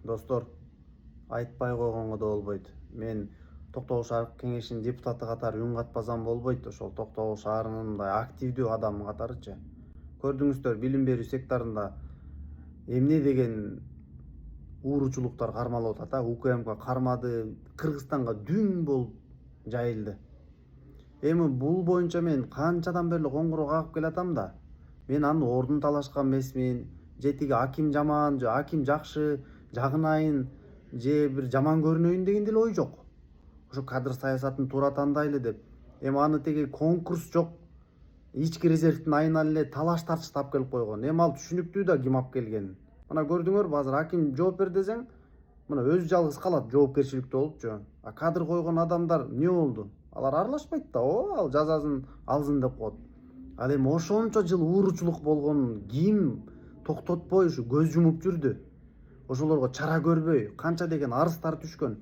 Достор, айтпай койгонго да болбойт. Мен Токтогул шаарык кеңешинин депутаты катары үн катпасам болбойт. Ошол Токтогул шаарынын мындай активдүү адамы катарычы. Көрдүңүздөр, билим берүү секторунда эмне деген ууручулуктар кармалып атат. УКМК кармады, Кыргызстанга дүң болуп жайылды. Эми бул боюнча мен канчадан бери коңгуроо кагып келатам да. Мен анын ордун талашкан эмесмин. Же тиги аким жаман, же аким жакшы, жагынайын, же бир жаман көрүнөйүн деген деле ой жок. Ошо кадр саясатын туура тандайлы деп. Эми аны тиги конкурс жок. Ички резервдин айынан эле талаш тартыш алып келип койгон. Эми ал түшүнүктүү да ким алып келгенин. Мына көрдүңөрбү, азыр аким жооп бер десең, мына өзү жалгыз калат жоопкерчиликтүү болупчу. А кадр койгон адамдар эмне болду? Алар аралашпайт да, ал жазасын алсын деп коет. Ал эми ошончо жыл ууручулук болгонун ким токтотпой ушу көз жумуп жүрдү? Ошолорго чара көрбөй канча деген арыздар түшкөн.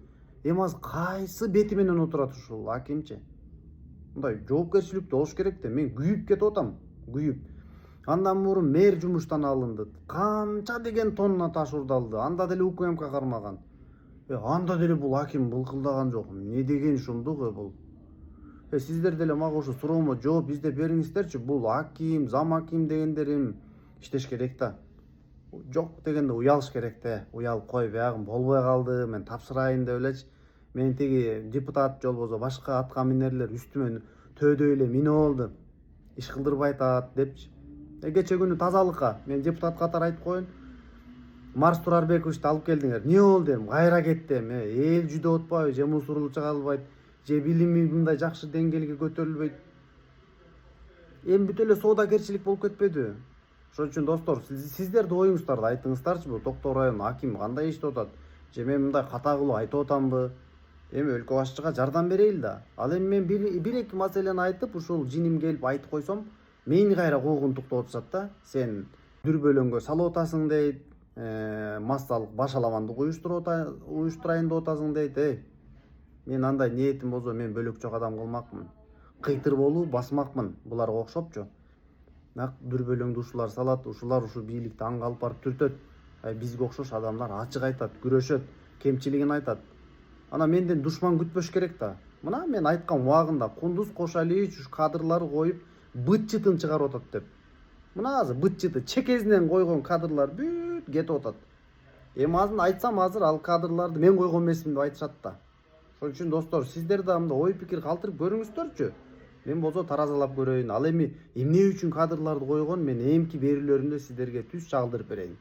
Эми азыр кайсы бети менен отурат ушул акимчи? Мындай жоопкерчиликтүү болуш керек да. Мен күйүп кетип атам, күйүп. Андан мурун мэр жумуштан алынды. Канча деген тонна таш урдалды. Анда деле УКМК кармаган. Анда деле бул аким былкылдаган жок. Не деген шумдук бул? Сиздер деле мага ушу суроомо жооп издеп бериңиздерчи. Бул аким, зам аким дегендер иштеш керек да. Жок дегенде уялыш керек да. Уялып кой, биягым болбой калды, мен тапшырайын деп элечи. Мен тиги депутат же болбосо башка атка минерлер үстүмө төөдөй эле минип алды. Иш кылдырбай атат депчи. Кече күнү тазалыкка мен депутат катары айтып коеюн. Марс Турарбековичти алып келдиңер. Не болду дедим, кайра кетти эми. Эл жүдөп атпайбы, же мусорулук чыгарылбайт, же билими мындай жакшы деңгээлге көтөрүлбөйт. Эми бүт эле соодагерчилик болуп кетпедиби? Ошон үчүн достор, сиздер да оюңуздарды айтыңыздарчы, бул Токтогул районунун акими кандай иштеп атат? Же мен мындай ката кылып айтып атамбы? Эми өлкө башчыга жардам берейли да. Ал эми мен бир эки маселени айтып, ушул жиним келип айтып койсом, мени кайра куугунтуктап атышат да. Сен дүрбөлөңгө салып атасың дейт, массалык башаламандык уюштурайын деп атасың дейт. Мен андай ниетим болсо мен бөлөкчөк адам кылмакмын. Кыйтыр болуп басмакмын буларга окшопчу. Нак дүрбөлөңдү ушулар салат, ушулар ушу бийликти аңга алып барып түртөт. Бизге окшош адамдар ачык айтат, күрөшөт, кемчилигин айтат. Ана менден душман күтпөш керек да. Мына мен айткан убагында Кундуз Кошалиевич ушу кадрларды коюп быт-чытын чыгарып атат деп. Мына азыр быт-чыты чекесинен койгон кадрлар бүт кетип атат. Эми азыр айтсам азыр ал кадрларды мен койгон эмесмин деп айтышат да. Ошон үчүн достор, сиздер да мындай ой пикир калтырып көрүңүздөрчү. Мен болсо таразалап көрөйүн. Ал эми эмне үчүн кадрларды койгон, мен эмки берүүлөрүмдө сиздерге түз чагылдырып берейин.